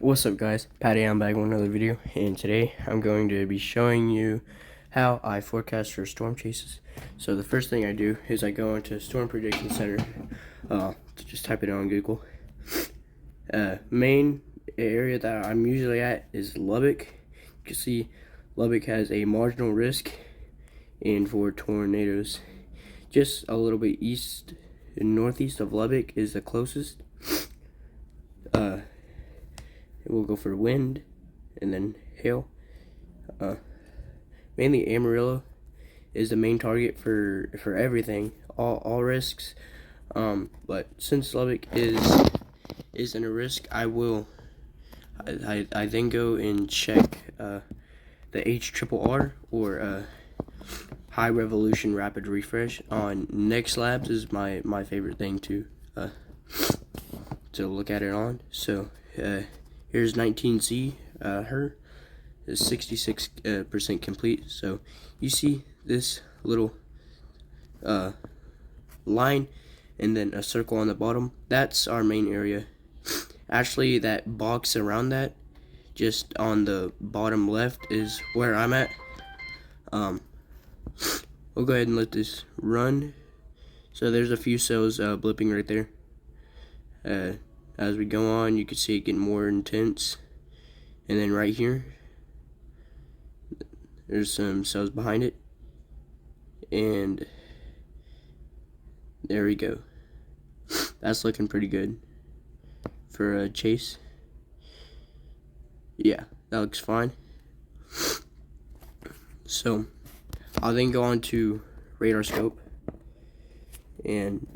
What's up guys, Patty, I'm back with another video, and today I'm going to be showing you how I forecast for storm chases. So the first thing I do is I go into Storm Prediction Center, just type it on Google. Main area that I'm usually at is Lubbock. You can see Lubbock has a marginal risk and for tornadoes. Just a little bit east and northeast of Lubbock is the closest. We'll go for wind and then hail. Mainly Amarillo is the main target for everything, all risks. But since Lubbock isn't a risk, I then go and check the HRRR or High Revolution Rapid Refresh on Nextlabs is my favorite thing to look at it on. So here's 19Z. Her is 66% complete. So you see this little line and then a circle on the bottom. That's our main area. Actually, that box around that, just on the bottom left, is where I'm at. We'll go ahead and let this run. So there's a few cells blipping right there. As we go on, you can see it getting more intense. And then right here, there's some cells behind it. And there we go. That's looking pretty good for a chase. Yeah, that looks fine. So I'll then go on to radar scope. And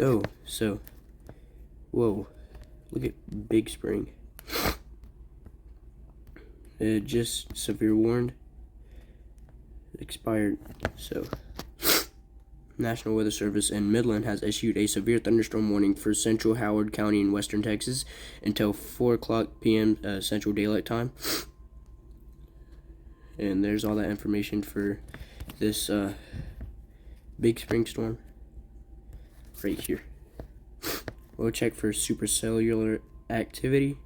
whoa, look at Big Spring. Just severe warned, expired. So National Weather Service in Midland has issued a severe thunderstorm warning for central Howard County in western Texas until 4:00 p.m. Central Daylight Time. And there's all that information for this Big Spring storm right here. We'll check for supercellular activity,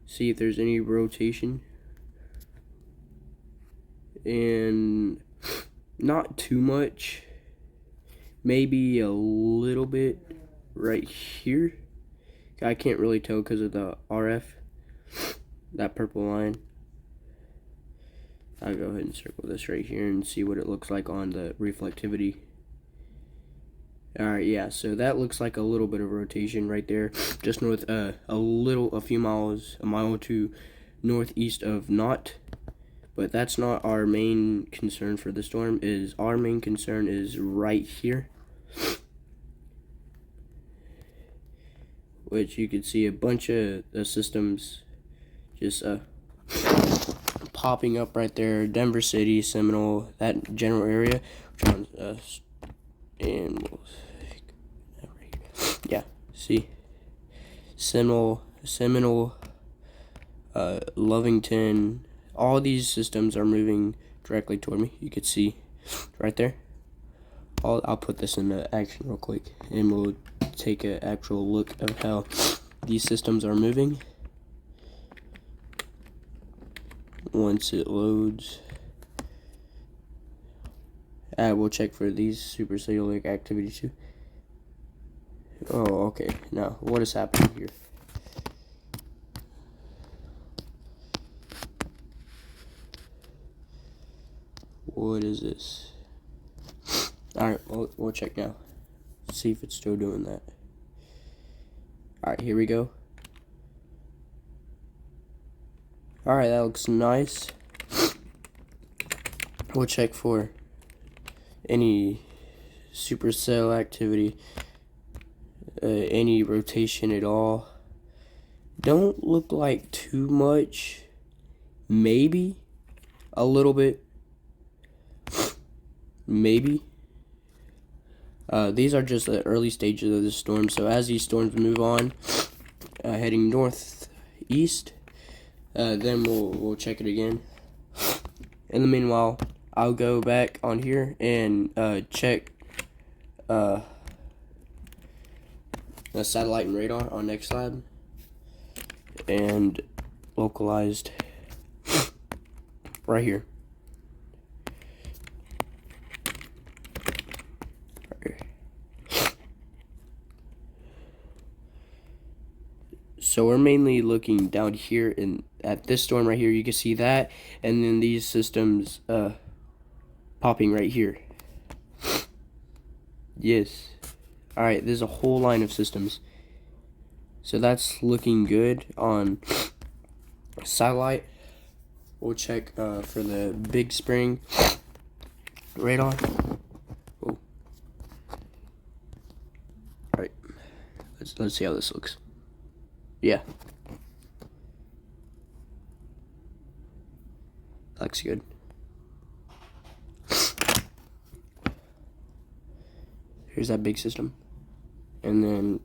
see if there's any rotation, and not too much, maybe a little bit right here. I can't really tell because of the RF, that purple line. I'll go ahead and circle this right here and see what it looks like on the reflectivity. Alright, yeah, so that looks like a little bit of rotation right there, just north, a mile or two northeast of Knott. But that's not our main concern for the storm. Our main concern is right here, which you can see a bunch of systems just popping up right there. Denver City, Seminole, that general area. Yeah, see, Seminole, Lovington. All these systems are moving directly toward me. You can see right there. I'll put this into action real quick, and we'll take an actual look of how these systems are moving once it loads. We'll check for these supercellular activity too. Oh, okay. Now, what is happening here? What is this? Alright, we'll check now. See if it's still doing that. Alright, here we go. Alright, that looks nice. We'll check for any supercell activity, any rotation at all. Don't look like too much. Maybe a little bit. Maybe. These are just the early stages of the storm. So as these storms move on, heading northeast, then we'll check it again. In the meanwhile, I'll go back on here and check the satellite and radar on Nextlabs, and localized right here. So we're mainly looking down here at this storm right here. You can see that, and then these systems popping right here. Yes. All right, there's a whole line of systems. So that's looking good on satellite. We'll check for the Big Spring radar. Oh. All right, let's see how this looks. Yeah, looks good. Here's that big system, and then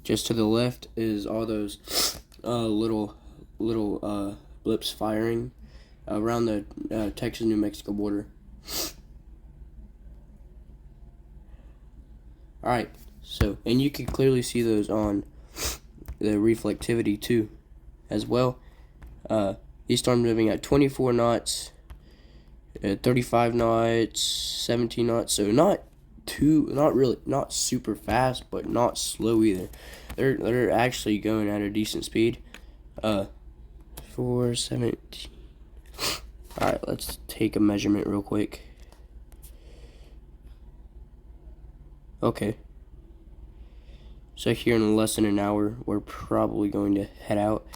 just to the left is all those little blips firing around the Texas-New Mexico border. All right, so and you can clearly see those on the reflectivity too, as well. These storms moving at 24 knots, 35 knots, 17 knots. So not super fast, but not slow either. They're actually going at a decent speed. 417. All right, let's take a measurement real quick. Okay. So here in less than an hour, we're probably going to head out,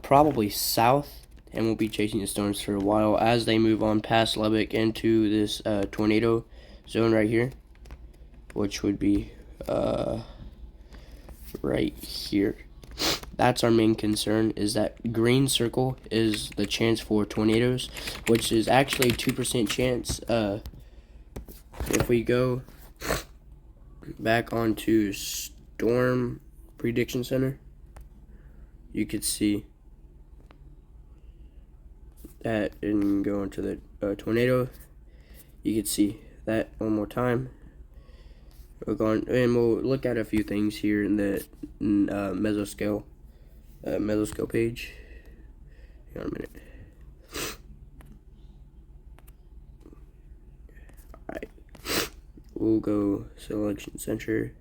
probably south, and we'll be chasing the storms for a while as they move on past Lubbock into this tornado zone right here, which would be right here. That's our main concern, is that green circle is the chance for tornadoes, which is actually a 2% chance. If we go back onto Storm Prediction Center, you could see that, and go into the tornado. You could see that one more time. We're going, and we'll look at a few things here in the mesoscale page. Hang on a minute. Alright. We'll go selection central,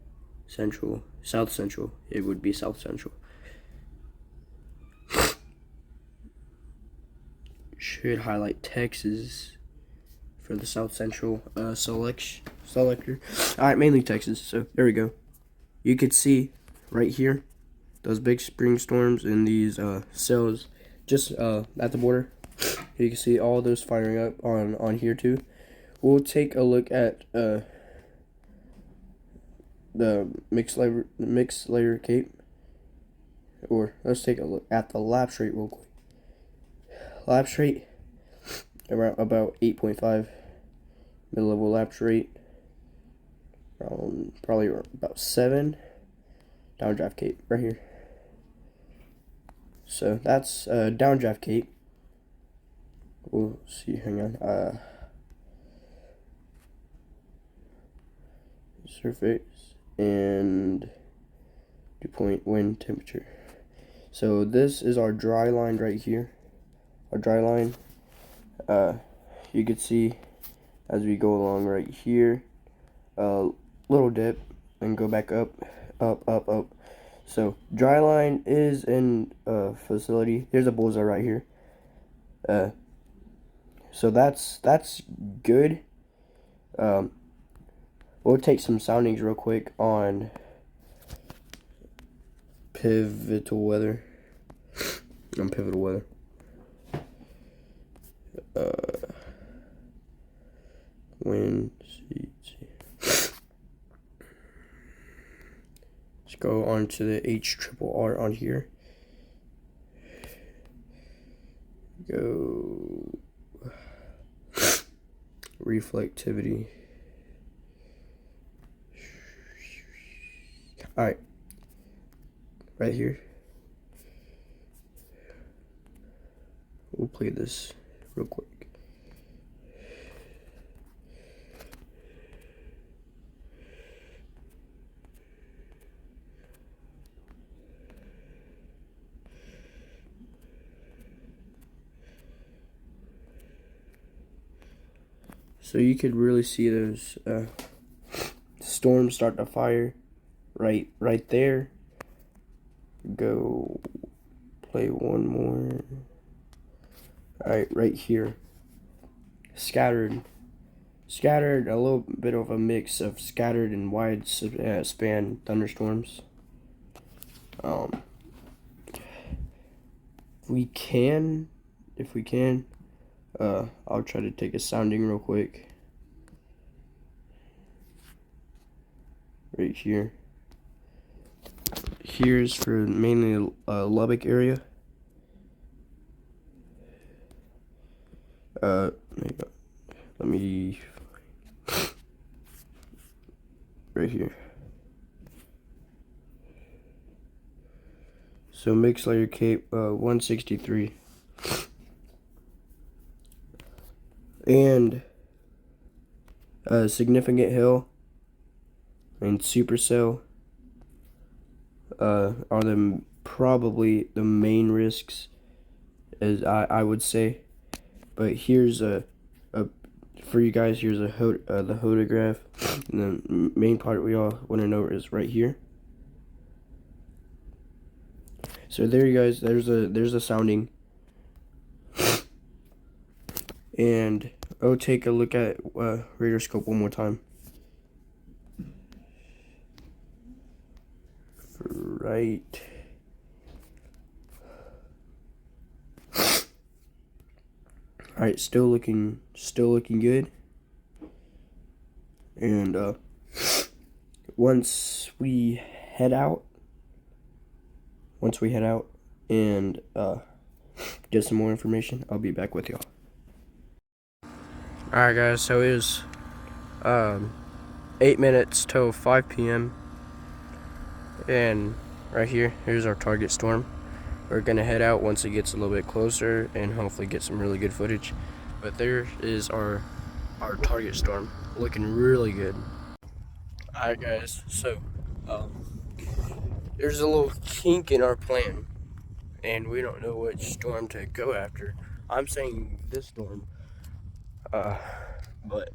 south central. It would be south central. Should highlight Texas for the south central selector. Alright, mainly Texas. So there we go. You could see right here those big spring storms in these cells just at the border. You can see all those firing up on here too. We'll take a look at the mixed layer Cape, or let's take a look at the lapse rate real quick. Lapse rate around about 8.5. Mid-level lapse rate probably about 7. Downdraft Cape right here. So that's downdraft Cape. We'll see. Hang on. Surface and dew point wind temperature. So this is our dry line right here. Our dry line. You could see as we go along right here, little dip and go back up. So dry line is in facility. Here's a bullseye right here. So that's good. We'll take some soundings real quick on pivotal weather. Wind. Let's go on to the HRRR on here. Go reflectivity. All right, right here. We'll play this real quick. So you could really see those storms start to fire right there. Go play one more. Alright, right here. Scattered, a little bit of a mix of scattered and wide span thunderstorms. If we can, I'll try to take a sounding real quick. Right here. Here's for mainly Lubbock area. Let me right here. So mixed layer Cape 163 and significant hail and supercell are probably the main risks, as I would say. But here's for you guys. Here's the hodograph, and the main part we all want to know is right here. So there you guys. There's a sounding, and I'll take a look at radar scope one more time. Right. Alright, still looking good. And once we head out and get some more information, I'll be back with y'all. Alright guys, so it is 8 minutes till 5 p.m. and right here's our target storm. We're gonna head out once it gets a little bit closer and hopefully get some really good footage. But there is our target storm, looking really good. Alright guys, so there's a little kink in our plan and we don't know which storm to go after. I'm saying this storm, but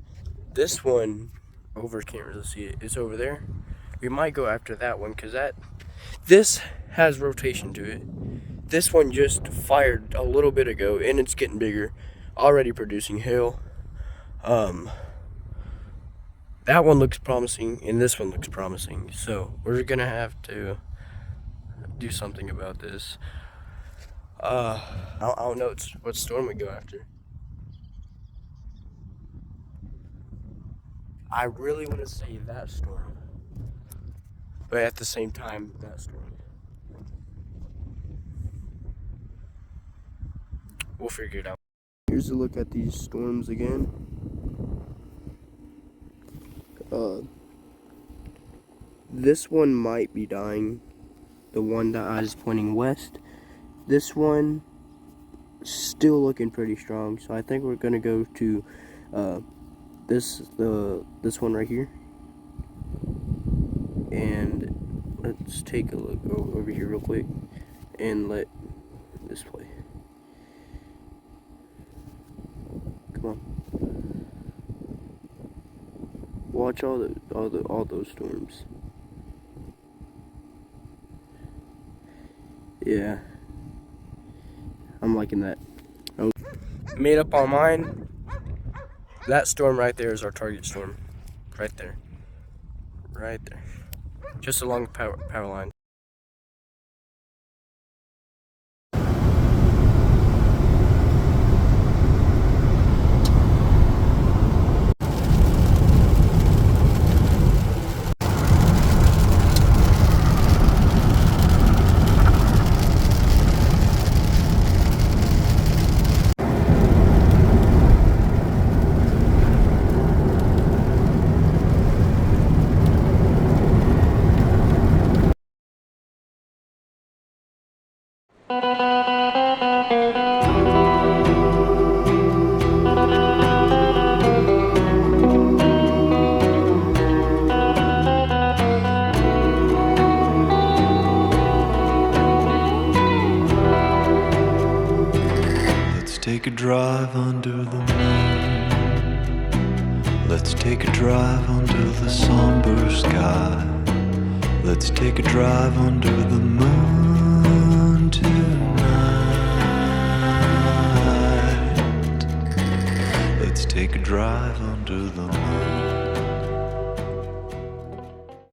this one over, can't really see it, it's over there. We might go after that one because this has rotation to it. This one just fired a little bit ago and it's getting bigger, already producing hail. That one looks promising and this one looks promising, so we're gonna have to do something about this. I don't know what storm we go after. I really want to say that storm, but at the same time, that storm. We'll figure it out. Here's a look at these storms again. This one might be dying. The one that I was pointing west. This one still looking pretty strong. So I think we're gonna go to this one right here. And let's take a look over here real quick and let this play. Come on. Watch all those storms. Yeah, I'm liking that. Oh. Made up on mine. That storm right there is our target storm. Right there. Right there. Just along the power line. Take a drive under the moon. Let's take a drive under the somber sky. Let's take a drive under the moon tonight. Let's take a drive under the moon.